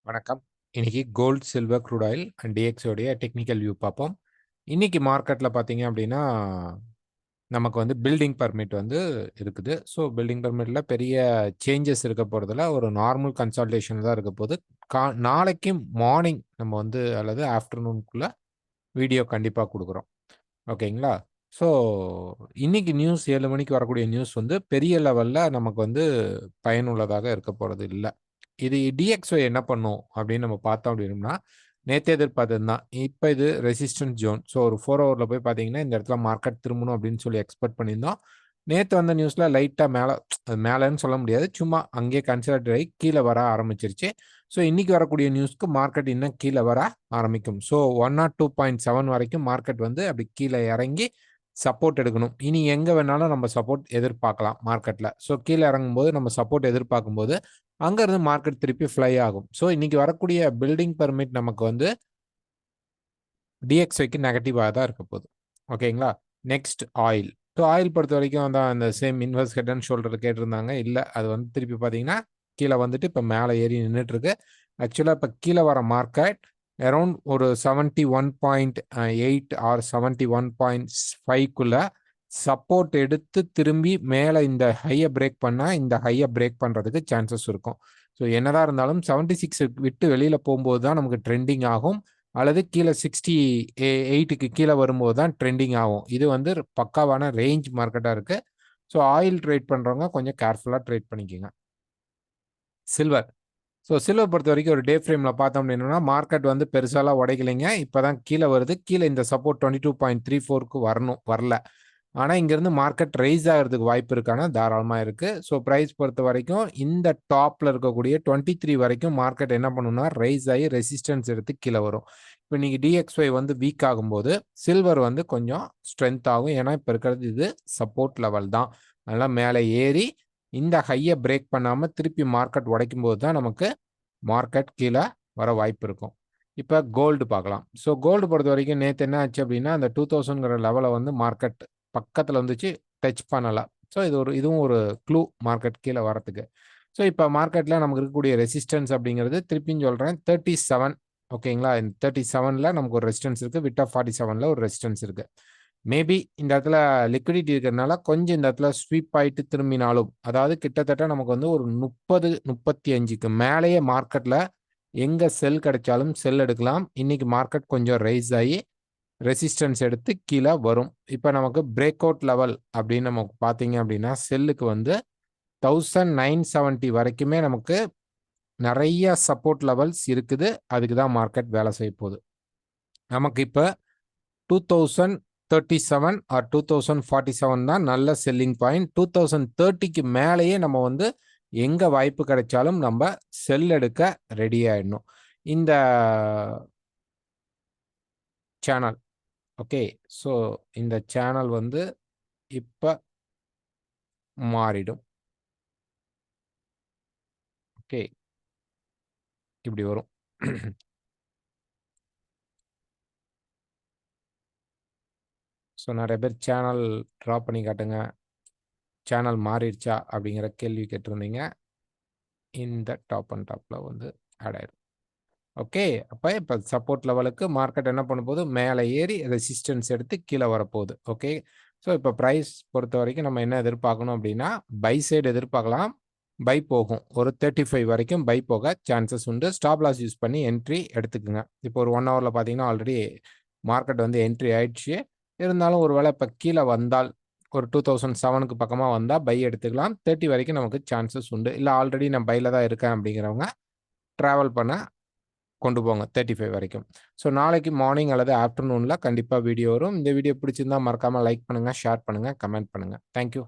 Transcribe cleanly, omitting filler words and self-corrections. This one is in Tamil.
வணக்கம். இன்னைக்கு gold, silver, crude oil and DX உடைய டெக்னிக்கல் வியூ பார்ப்போம். இன்னைக்கு மார்க்கெட்ல பார்த்தீங்க அப்படின்னா, நமக்கு வந்து பில்டிங் பெர்மிட் வந்து இருக்குது. ஸோ பில்டிங் பெர்மிட்ல பெரிய சேஞ்சஸ் இருக்க போறதில்ல. ஒரு நார்மல் கன்சால்டேஷன் தான் இருக்க போது. நாளைக்கு மார்னிங் நம்ம வந்து அல்லது ஆஃப்டர்நூன்குள்ள வீடியோ கண்டிப்பா குடுக்குறோம். ஓகேங்களா? ஸோ இன்னைக்கு நியூஸ் 7 மணிக்கு வரக்கூடிய நியூஸ் வந்து பெரிய லெவல்ல நமக்கு வந்து பயனுள்ளதாக இருக்க போறது இல்ல. இது டிஎக்ஸ்ஒய் என்ன பண்ணும் அப்படின்னு நம்ம பார்த்தோம் அப்படின்னோம்னா, நேத்தே எதிர்பார்த்தது தான். இப்ப இது ரெசிஸ்டன்ஸ் ஜோன். ஸோ ஒரு 4 ஹவர்ல போய் பார்த்தீங்கன்னா, இந்த இடத்துல மார்க்கெட் திரும்பணும் அப்படின்னு சொல்லி எக்ஸ்பெக்ட் பண்ணியிருந்தோம். நேத்து வந்த நியூஸ்ல லைட்டா மேலன்னு சொல்ல முடியாது. சும்மா அங்கேயே கன்சாலிடேட் ஆகி கீழ வர ஆரம்பிச்சிருச்சு. ஸோ இன்னைக்கு வரக்கூடிய நியூஸ்க்கு மார்க்கெட் இன்னும் கீழ வர ஆரம்பிக்கும். ஸோ 102.7 வரைக்கும் மார்க்கெட் வந்து அப்படி கீழ இறங்கி சப்போர்ட் எடுக்கணும். இனி எங்க வேணாலும் நம்ம சப்போர்ட் எதிர்பார்க்கலாம் மார்க்கெட்ல. ஸோ கீழ இறங்கும்போது நம்ம சப்போர்ட் எதிர்பார்க்கும்போது, அங்க இருந்து மார்க்கெட் திருப்பி ஃப்ளை ஆகும். ஸோ இன்னைக்கு வரக்கூடிய பில்டிங் பெர்மிட் நமக்கு வந்து டிஎக்ஸ்ஒய்க்கு நெகட்டிவா தான் இருக்க போகுது. ஓகேங்களா? Next oil. ஸோ ஆயில் பொறுத்தவரைக்கும் தான் அந்த same inverse head and shoulder கேட்டிருந்தாங்க. இல்ல அது வந்து திருப்பி பார்த்தீங்கன்னா, கீழ வந்துட்டு இப்ப மேல ஏறி நின்னுட்டு இருக்கு. ஆக்சுவலா இப்ப கீழ வர மார்க்கெட் அரவுண்ட் ஒரு 71.8 ஆர் 71.5க்குள்ள சப்போர்ட் எடுத்து திரும்பி மேல இந்த ஹைய பிரேக் பண்ணா, இந்த ஹைய பிரேக் பண்றதுக்கு சான்சஸ் இருக்கும். ஸோ என்னதான் இருந்தாலும் 76 விட்டு வெளியில போம்போது தான் நமக்கு ட்ரெண்டிங் ஆகும். அல்லது கீழ 68க்கு கீழ வரும்போது தான் ட்ரெண்டிங் ஆகும். இது வந்து பக்காவான ரேஞ்ச் மார்க்கெட்டா இருக்கு. ஸோ ஆயில் ட்ரேட் பண்றவங்க கொஞ்சம் கேர்ஃபுல்லா ட்ரேட் பண்ணிக்கங்க. சில்வர். ஸோ சில்வர் பொறுத்தவரைக்கும் ஒரு டே ஃப்ரேம்ல பார்த்தோம் அப்படின்னா, மார்க்கெட் வந்து பெருசாலாம் உடைக்கலைங்க. இப்பதான் கீழ வருது. கீழ இந்த சப்போர்ட் 22.34க்கு வரணும். வரல. ஆனா, இங்கருந்து மார்க்கெட் ரைஸ் ஆகுறதுக்கு வாய்ப்பு இருக்கான்னா, தாராளமா இருக்கு. ஸோ பிரைஸ் பொறுத்தவரைக்கும் இந்த டாப்ல இருக்கக்கூடிய 23 வரைக்கும் மார்க்கெட் என்ன பண்ணும்னா, ரைஸ் ஆகி ரெசிஸ்டன்ஸ் எடுத்து கீழ வரும். இப்ப இன்னைக்கு டிஎக்ஸ்ஒய் வந்து வீக் ஆகும்போது, சில்வர் வந்து கொஞ்சம் ஸ்ட்ரென்த் ஆகும். ஏன்னா, இப்ப இருக்கிறது இது சப்போர்ட் லெவல் தான். அதனால மேல ஏறி இந்த ஹைய பிரேக் பண்ணாம திருப்பி மார்க்கெட் உடைக்கும்போது தான் நமக்கு மார்க்கெட் கீழ வர வாய்ப்பு இருக்கும். இப்ப கோல்டு பார்க்கலாம். ஸோ கோல்டு பொறுத்தவரைக்கும் நேத்து என்ன ஆச்சு அப்படின்னா, அந்த 2000ங்கிற லெவல வந்து மார்க்கெட் பக்கத்துல வந்துச்சு. டச் பண்ணல. ஸோ இதுவும் ஒரு க்ளூ மார்க்கெட் கீழ வரதுக்கு. ஸோ இப்ப மார்க்கெட்ல நமக்கு இருக்கக்கூடிய ரெசிஸ்டன்ஸ் அப்படிங்கிறது திருப்பியும் சொல்றேன் 37 ஓகேங்களா? இந்த 37ல நமக்கு ஒரு ரெசிஸ்டன்ஸ் இருக்கு. விட் ஆஃப் 47ல ஒரு ரெசிஸ்டன்ஸ் இருக்கு. மேபி இந்த இடத்துல லிக்விடிட்டி இருக்கிறதுனால கொஞ்சம் இந்த இடத்துல ஸ்வீப் ஆயிட்டு திரும்பினாலும், அதாவது கிட்டத்தட்ட நமக்கு வந்து ஒரு 30, 35க்கு மேலேயே மார்க்கெட்ல எங்க செல் கிடைச்சாலும் செல் எடுக்கலாம். இன்னைக்கு மார்க்கெட் கொஞ்சம் ரைஸ் ஆயி ரெசிஸ்டன்ஸ் எடுத்து கீழ வரும். இப்ப நமக்கு பிரேக் அவுட் லெவல் அப்படின்னு நமக்கு பார்த்தீங்க அப்படின்னா, செல்லுக்கு வந்து 1970 வரைக்குமே நமக்கு நெறைய சப்போர்ட் லெவல்ஸ் இருக்குது. அதுக்கு தான் மார்க்கெட் வேலை செய்ய போகுது. நமக்கு இப்ப 2037 ஆர் 2047 தான் நல்ல செல்லிங் பாயிண்ட். 2030க்கு மேலேயே நம்ம வந்து எங்க வாய்ப்பு கிடைச்சாலும் நம்ம செல் எடுக்க ரெடி ஆயிடணும். இந்த சேனல் ஓகே. ஸோ இந்த சேனல் வந்து இப்ப மாறிடும். ஓகே. இப்படி வரும். ஸோ நெறைய பேர் சேனல் ட்ராப் பண்ணி காட்டுங்க. சேனல் மாறிடுச்சா? அப்படிங்கிற கேள்வி கேட்டிருந்தீங்க. இந்த டாப் அண்ட் டாப்ல வந்து ஆட் ஆயிரும். ஓகே. அப்ப இப்ப சப்போர்ட் லெவலுக்கு மார்க்கெட் என்ன பண்ண போகுது? மேல ஏறி ரெசிஸ்டன்ஸ் எடுத்து கீழ வரப்போகுது. ஓகே. ஸோ இப்ப பிரைஸ் பொறுத்தவரைக்கும் நம்ம என்ன எதிர்பார்க்கணும் அப்படின்னா, பை சைடு எதிர்பார்க்கலாம். பை போகும். ஒரு 35 வரைக்கும் பை போக சான்சஸ் உண்டு. ஸ்டாப் லாஸ் யூஸ் பண்ணி என்ட்ரி எடுத்துக்கங்க. இப்போ ஒரு 1 ஹவர்ல பார்த்தீங்கன்னா, ஆல்ரெடி மார்க்கெட் வந்து என்ட்ரி ஆயிடுச்சு. இருந்தாலும் ஒரு வேளை இப்ப கீழ வந்தால், ஒரு 2007க்கு பக்கமா வந்தா பை எடுத்துக்கலாம். 30 வரைக்கும் நமக்கு சான்சஸ் உண்டு. இல்ல ஆல்ரெடி நான் பைல தான் இருக்கேன் அப்படிங்கிறவங்க, டிராவல் பண்ண கொண்டு போங்க 35 வரைக்கும். ஸோ நாளைக்கு மார்னிங் அல்லது ஆஃப்டர்நூன்ல கண்டிப்பா வீடியோ வரும். இந்த வீடியோ பிடிச்சிருந்தா மறக்காம லைக் பண்ணுங்க, ஷேர் பண்ணுங்க, கமெண்ட் பண்ணுங்க. Thank you.